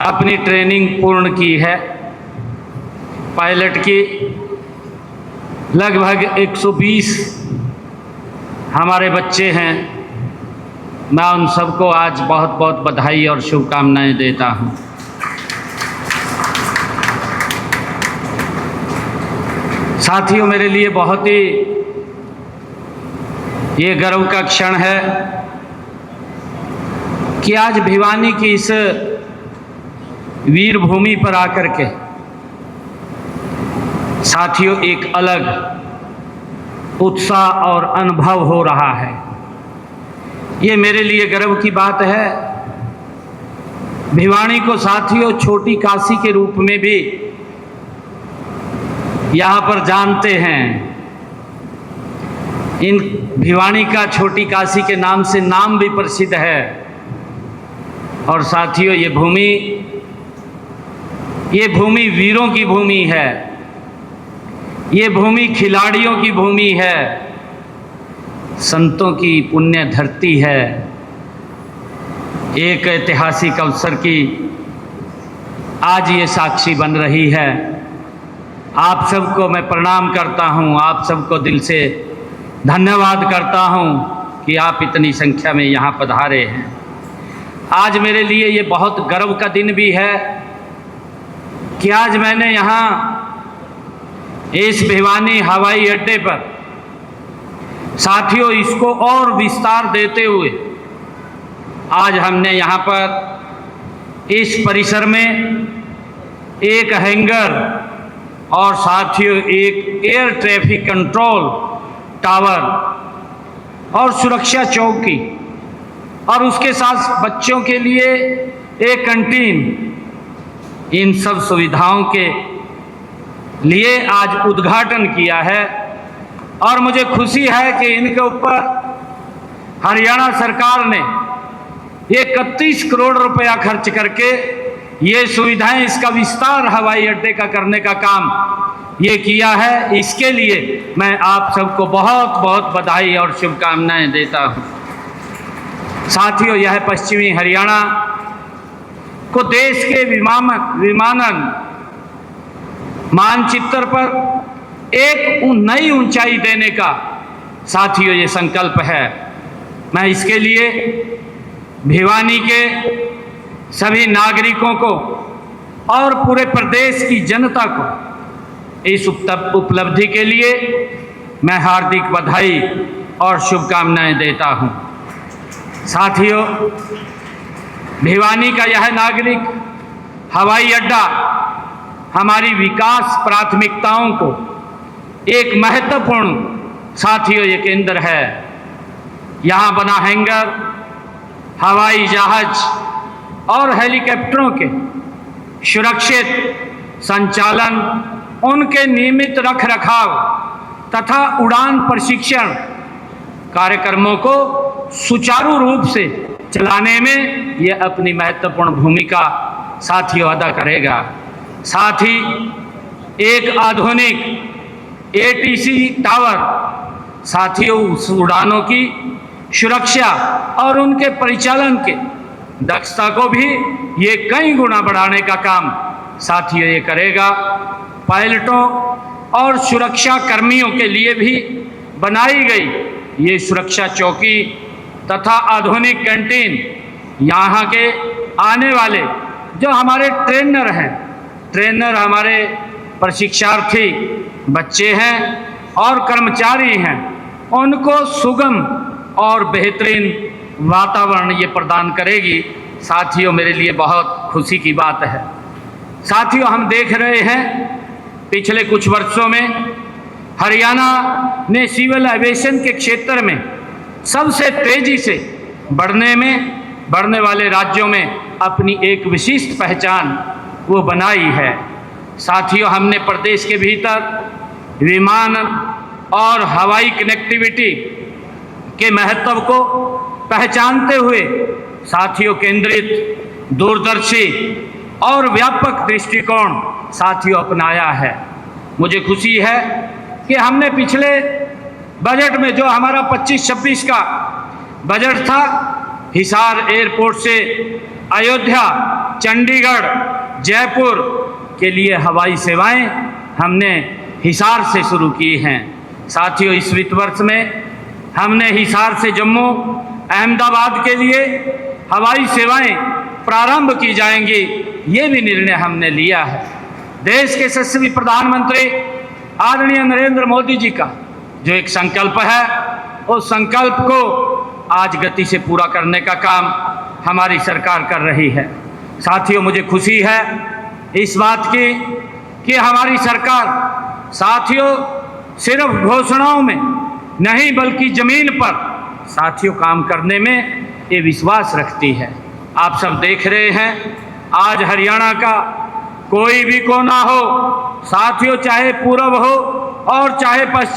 अपनी ट्रेनिंग पूर्ण की है पायलट की। लगभग 120 हमारे बच्चे हैं। मैं उन सबको आज बहुत बहुत बधाई और शुभकामनाएं देता हूं। साथियों, मेरे लिए बहुत ही ये गर्व का क्षण है कि आज भिवानी की इस वीर भूमि पर आकर के साथियों एक अलग उत्साह और अनुभव हो रहा है। ये मेरे लिए गर्व की बात है। भिवानी को साथियों छोटी काशी के रूप में भी यहाँ पर जानते हैं। इन भिवानी का छोटी काशी के नाम से नाम भी प्रसिद्ध है। और साथियों ये भूमि वीरों की भूमि है। ये भूमि खिलाड़ियों की भूमि है, संतों की पुण्य धरती है। एक ऐतिहासिक अवसर की आज ये साक्षी बन रही है। आप सबको मैं प्रणाम करता हूँ, आप सबको दिल से धन्यवाद करता हूँ कि आप इतनी संख्या में यहाँ पधारे हैं। आज मेरे लिए ये बहुत गर्व का दिन भी है कि आज मैंने यहाँ इस भिवानी हवाई अड्डे पर साथियों इसको और विस्तार देते हुए आज हमने यहाँ पर इस परिसर में एक हैंगर और साथियों एक एयर ट्रैफिक कंट्रोल टावर और सुरक्षा चौकी और उसके साथ बच्चों के लिए एक कैंटीन, इन सब सुविधाओं के लिए आज उद्घाटन किया है। और मुझे खुशी है कि इनके ऊपर हरियाणा सरकार ने 31 करोड़ रुपया खर्च करके ये सुविधाएं, इसका विस्तार हवाई अड्डे का करने का काम ये किया है। इसके लिए मैं आप सबको बहुत बहुत बधाई और शुभकामनाएं देता हूं। साथियों, यह पश्चिमी हरियाणा को देश के विमानन मानचित्र पर एक नई ऊंचाई देने का साथियों ये संकल्प है। मैं इसके लिए भिवानी के सभी नागरिकों को और पूरे प्रदेश की जनता को इस उपलब्धि के लिए मैं हार्दिक बधाई और शुभकामनाएं देता हूं। साथियों, भिवानी का यह नागरिक हवाई अड्डा हमारी विकास प्राथमिकताओं को एक महत्वपूर्ण साथियों ये केंद्र है। यहाँ बना हैंगर हवाई जहाज और हेलीकॉप्टरों के सुरक्षित संचालन, उनके नियमित रखरखाव तथा उड़ान प्रशिक्षण कार्यक्रमों को सुचारू रूप से चलाने में यह अपनी महत्वपूर्ण भूमिका साथियों अदा करेगा। साथ ही एक आधुनिक ATC टावर साथियों उस उड़ानों की सुरक्षा और उनके परिचालन के दक्षता को भी ये कई गुना बढ़ाने का काम साथियों ये करेगा। पायलटों और सुरक्षा कर्मियों के लिए भी बनाई गई ये सुरक्षा चौकी तथा आधुनिक कैंटीन यहाँ के आने वाले जो हमारे ट्रेनर हमारे प्रशिक्षार्थी बच्चे हैं और कर्मचारी हैं, उनको सुगम और बेहतरीन वातावरण ये प्रदान करेगी। साथियों, मेरे लिए बहुत खुशी की बात है। साथियों, हम देख रहे हैं पिछले कुछ वर्षों में हरियाणा ने सिविल एविएशन के क्षेत्र में सबसे तेजी से बढ़ने वाले राज्यों में अपनी एक विशिष्ट पहचान वो बनाई है। साथियों, हमने प्रदेश के भीतर विमान और हवाई कनेक्टिविटी के महत्व को पहचानते हुए साथियों केंद्रित, दूरदर्शी और व्यापक दृष्टिकोण साथियों अपनाया है। मुझे खुशी है कि हमने पिछले बजट में जो हमारा 25-26 का बजट था, हिसार एयरपोर्ट से अयोध्या चंडीगढ़, जयपुर के लिए हवाई सेवाएं हमने हिसार से शुरू की हैं। साथियों, इस वित्त वर्ष में हमने हिसार से जम्मू, अहमदाबाद के लिए हवाई सेवाएं प्रारंभ की जाएंगी, ये भी निर्णय हमने लिया है। देश के यशस्वी प्रधानमंत्री आदरणीय नरेंद्र मोदी जी का जो एक संकल्प है, उस संकल्प को आज गति से पूरा करने का काम हमारी सरकार कर रही है। साथियों, मुझे खुशी है इस बात की कि हमारी सरकार साथियों सिर्फ घोषणाओं में नहीं बल्कि ज़मीन पर साथियों काम करने में ये विश्वास रखती है। आप सब देख रहे हैं, आज हरियाणा का कोई भी कोना हो साथियों, चाहे पूर्व हो और चाहे पश्चिम